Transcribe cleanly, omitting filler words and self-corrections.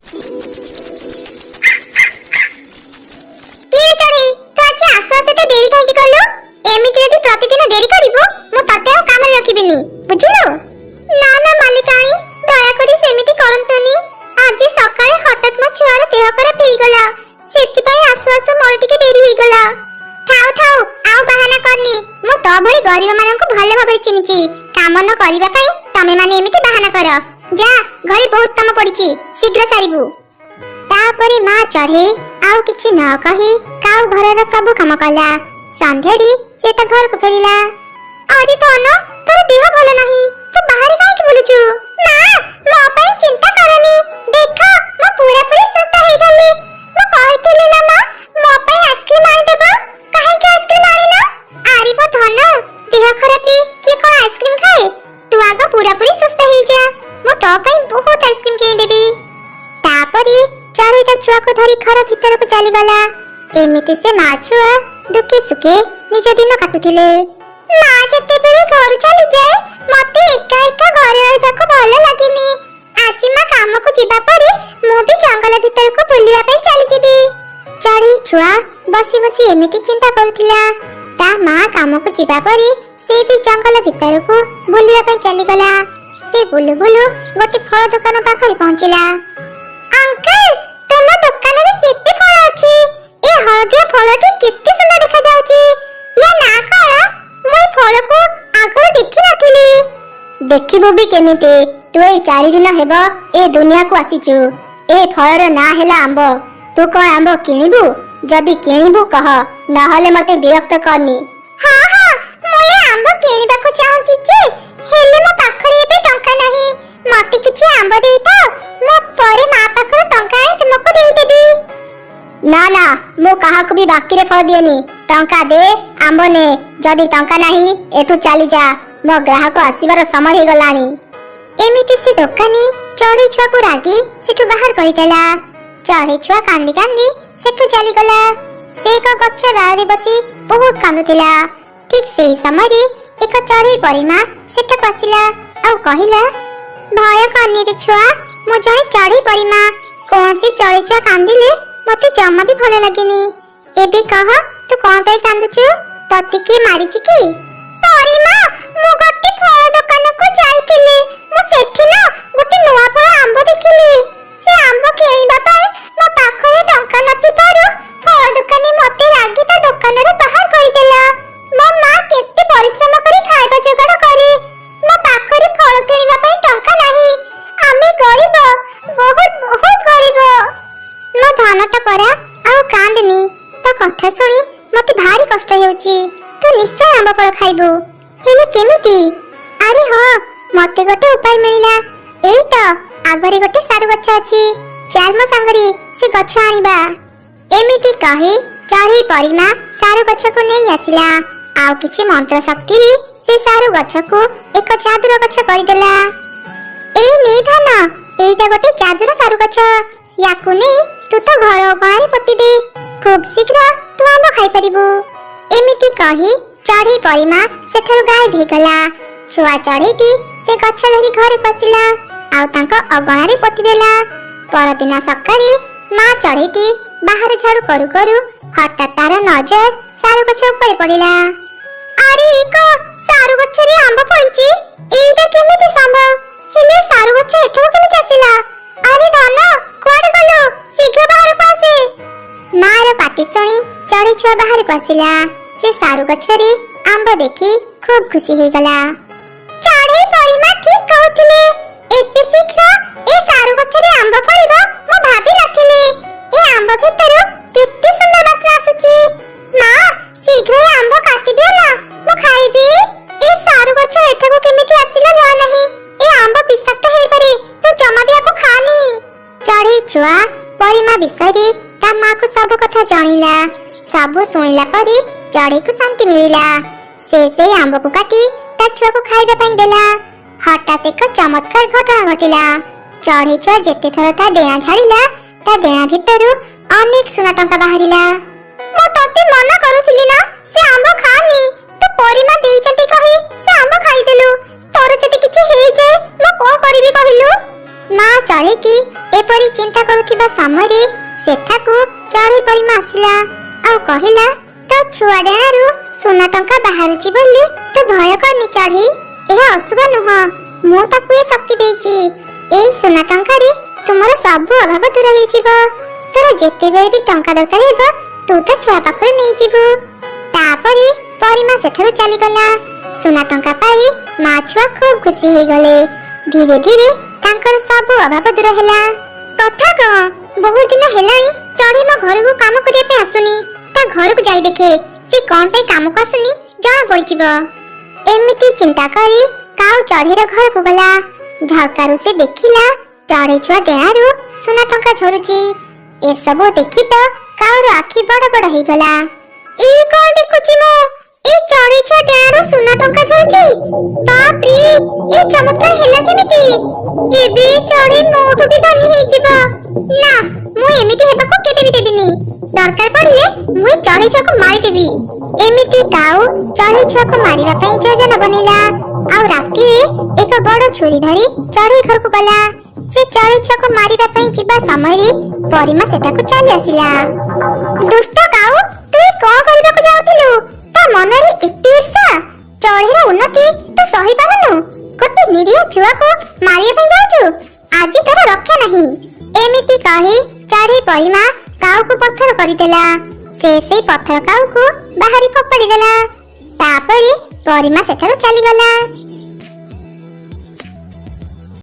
गरीब मानक भले भाबे चिन्हिची काम न करिबा पई तमे माने एमिति बहाना कर जा घरे बहुत काम पड़िची शीघ्र सारिबु। तापरे मां चढ़े आउ किछि न कहि काउ घरर सब काम कला। संध्यारी से त घर को फेरिला। अरे धन तोर देह भलो नाही तू बाहर काहे कि बोलुचु? मां मो पई चिंता करनी देख मो पूरा पूरी सुस्त हे गली। मो कहितली ना मां मो पई आइसक्रीम आनि देबो काहे कि आइसक्रीम आनि ना। आरे मो धन देह खराब रे कि कोन आइसक्रीम खाए तू आगा पूरा पूरी सुस्त हे जा मो तो पई बहुत आइसक्रीम के देबी। तापरे चढ़े ता छुआ को धरी घर भीतर को चली गला। एमिति से मां छुआ दुखे सुखे निज दिन काटुथिले। मां जते बेले घर चली जाए मते एका एका घरे रहबा को भलो लागेनी। आज मां काम को जिबा परे मु भी जंगल भीतर को बुलिबा पई चली जिबी। चढ़ी छुआ बसी बसी एमिति चिंता करुथिला। ता मां काम को जिबा परे से भी जंगल भीतर को बुलिबा पई चली गला। से बुलु बुलु गोटे फल दुकान पाखरे पहुंचिला। अंकल तुम दुकान रे केते फल अछि? ए हळदिया फलटी केते सुंदर देखा जाउची। या ना करा मुई फल को आगर देखि नथिली। देखिबो भी केमिते तू ए 4 दिन हेबो ए दुनिया को आसीचु। ए फलर ना हेला आंबो। तू कोन आंबो किनिबु? जदी किनिबु कह नहले मते विरक्त करनी। हां हां मुई आंबो किनिबा को चाहूची जे हेले मो पाखरे एबे टंका नाही। मते किछि आंबो देई तो मो परे मा पाखरे टंका आइ तुमको देई देबी। ना ना मो काहा को भी बाकी रे फल दिएनी। टंका दे आंबो ने जदी टंका नाही एठु चली जा मो ग्राहक आसीबार समय हे गलानी। एमिति से दुकानी चढ़ी छुआ को रागी सेठु बाहर करितला। चढ़ी छुआ कांदी कांदी सेठु चली गला। से एक गच्छ डाळे बसी बहुत कांदुतिला। ठीक सेही समय रे एक चढ़ी परिमा सेठ पसिला आ कहिला भय करनी रे छुआ मो जणे चढ़ी परिमा कोन से चढ़ी छुआ कांदिले मते जम्मा भी भलो लागेनी। एबे कह तू कोन पे कांदुचु तते के मारिछि की? परिमा मु गोटे फल दुकान को जाइतिले मु सेठी ना गोटे नुवा फल आंबो देखिली। से आंबो खेइबा पई मो पाखरे टंका नथि पारो फल दुकानी मते रागी ता दुकान रे बाहर करि देला। मो मां केते परिश्रम करी खाइबा जोगाड़ करी मो पाखरे फल किनिबा पई टंका नाही। आमे गरीब बहुत बहुत गरीब। मो धन त परा आ कांदनी तो कथा सुनी मते भारी कष्ट हेउची। तू निश्चय आंबा फल खाइबो हेले केमिति? अरे हां मते गोटे उपाय मिलिला। एई तो आगरे गोटे सारु गच्छ अछि चाल मो संगरी से गच्छ आनिबा। एमिति कहि चढ़ी परिमा सारु गच्छ को नै आसिला। आउ किछि मंत्र शक्ति रे से सारु गच्छ को एक जादुर गच्छ करि देला। एई नै धन एईटा गोटे जादुर सारु गच्छ याकु नै तू तो घर गारे पति दे खूब शीघ्र तू आंबा खाइ परिबो। एमिति कहि चढ़ी परिमा सेठर गाय भेगला। छुआ चढ़ीटी से गच्छ धरी घर पसिला आउ तांको अगणारे पति देला। परदिन सकाळे मां चढ़ीटी बाहर झाड़ू करू करू हठात तार नजर सारु गच्छ ऊपर पड़िला। अरे एको सारु गच्छ रे आंबा फळिची एटा केमिति संभव? हेले सारु गच्छ एठो केमिति आसिला? अरे धन कोड गलो शीघ्र बाहर को आसे। मार पाटी सुनी चढ़ी छुआ बाहर को आसिला। से सारु गच्छ रे आंबा देखि खूब खुशी हे गला। चढ़ी परिमा ठीक कहउथिले एते शीघ्र ए सारु गच्छ रे आंबा फळिबा मो भाबी नथिले। ए आंबा भीतर केते सुंदर वासना आसुची। मां शीघ्र ए आंबा काटी दियो ना मो खाइबी। ए सारु गच्छ एठको केमिति आसिला जाना नाही। ए आंबा विषाक्त हे पारे तू जमा भी आको खानी। चढ़ी छुआ परिमा विषय ता मां को सब कथा जानिला। सब सुनिला परे चढ़ी को शांति मिलिला। से आंबा को काटी ता छुआ को खाइबा पई देला। हठात एक चमत्कार घटना घटिला। चढ़ी छुआ जेते थर ता डेया छाड़िला ता डेया भितरु अनेक सोना टंका बाहरिला। मो तते मना करूथिली ना से आंबा खानी ତ ପରିମା ଦେଇଛନ୍ତି କହି ସେ ଆମ୍ବ ଖାଇଦେଲୁ। ତୋର ଯଦି କିଛି ହେଇଯାଏ ମୁଁ କଣ କରିବି କହିଲୁ? ମା ଚଢ଼େଇଟି ଏପରି ଚିନ୍ତା କରୁଥିବା ସମୟରେ ସେଠାକୁ ଚଢ଼େଇ ପରିମା ଆସିଲା ଆଉ କହିଲା, ତୋ ଛୁଆ ଡେଣାରୁ ସୁନା ଟଙ୍କା ବାହାରୁଛି ବୋଲି ତୁ ଭୟ କରନି ଚଢ଼େଇ। ଏହା ଅଶୁଭ ନୁହଁ, ମୁଁ ତାକୁ ଏ ଶକ୍ତି ଦେଇଛି। ଏଇ ସୁନା ଟଙ୍କାରେ ତୁମର ସବୁ ଅଭାବ ଦୂର ହେଇଯିବ। ତୋର ଯେତେବେଳେ ବି ଟଙ୍କା ଦରକାର ହେବ ତୁ ତ ଛୁଆ ପାଖରୁ ନେଇଯିବୁ। ତାପରେ ପରିମା ସେଠାରୁ ଚାଲିଗଲା। ସୁନା ଟଙ୍କା ପାଇ ମା ଛୁଆ ଖୁବ ଖୁସି ହେଇଗଲେ। ଧୀରେ ଧୀରେ ତାଙ୍କର ସବୁ ଅଭାବ ଦୂର ହେଲା। କଥା କଣ, ବହୁତ ଦିନ ହେଲାଣି ଚଢ଼େଇ ମୋ ଘରକୁ କାମ କରିବା ପାଇଁ ଆସୁନି। ତା ଘରକୁ ଯାଇ ଦେଖେ ସେ କଣ ପାଇଁ କାମକୁ ଆସୁନି, ଜଣା ପଡିଯିବ। ଏମିତି ଚିନ୍ତା କରି କାଉ ଚଢ଼େଇର ଘରକୁ ଗଲା। ଝରକାରୁ ସେ ଦେଖିଲା ଚଢ଼େଇ ଛୁଆ ଡେଣାରୁ ସୁନା ଟଙ୍କା ଝରୁଛି। ଏସବୁ ଦେଖି ତ କାଉର ଆଖି ବଡ ବଡ ହେଇଗଲା। ଏଇ କଣ ଦେଖୁଛି ମୁଁ, ଏଇ ଚଢ଼େଇ ଛୁଆ ଡେଣାରୁ ସୁନା ଟଙ୍କା ଝରୁଛି। ବାପରେ, ଏ ଚମତ୍କାର ହେଲା କେମିତି? ଏବେ ଚଢ଼େଇ ମୋଠୁ ବି ଧନୀ ହେଇଯିବ। ନା, ମୁଁ ଏମିତି ହେବାକୁ କେବେ ବି ଦେବିନି। ଦରକାର ପଡ଼ିଲେ ମୁଁ ଏ ଚଢ଼େଇ ଛୁଆକୁ ମାରିଦେବି। ଏମିତି କାଉ ଚଢ଼େଇ ଛୁଆକୁ ମାରିବା ପାଇଁ ଯୋଜନା ବନେଇଲା ଆଉ ରାତିରେ ଏକ ବଡ ଛୁରୀ ଧରି ଚଢ଼େଇ ଘରକୁ ଗଲା। ସେ ଚଢ଼େଇ ଛୁଆକୁ ମାରିବା ପାଇଁ ଯିବା ସମୟରେ ପରିମା ସେଠାକୁ ଚାଲି ଆସିଲା। ଦୁଷ୍ଟ କାଉ, ତୁ କଣ କରିବାକୁ ଯାଉଥିଲୁ? ତା ମନରେ ଏତେ ଈର୍ଷା, ଚଢ଼େଇର ଉନ୍ନତି ତୁ ସହି ପାରୁନୁ। ଗୋଟେ ନିରୀହ ଛୁଆକୁ ମାରିବା ପାଇଁ ଯାଉଛୁ। ଆଜି ତୋର ରକ୍ଷା ନାହିଁ। ଏମିତି କହି ଚଢ଼େଇ ପରିମା କାଉକୁ ପଥର କରିଦେଲା। ସେ ସେଇ ପଥର କାଉକୁ ବାହାରି ଫୋପାଡ଼ି ଦେଲା। ତାପରେ ପରିମା ସେଠାରୁ ଚାଲିଗଲା।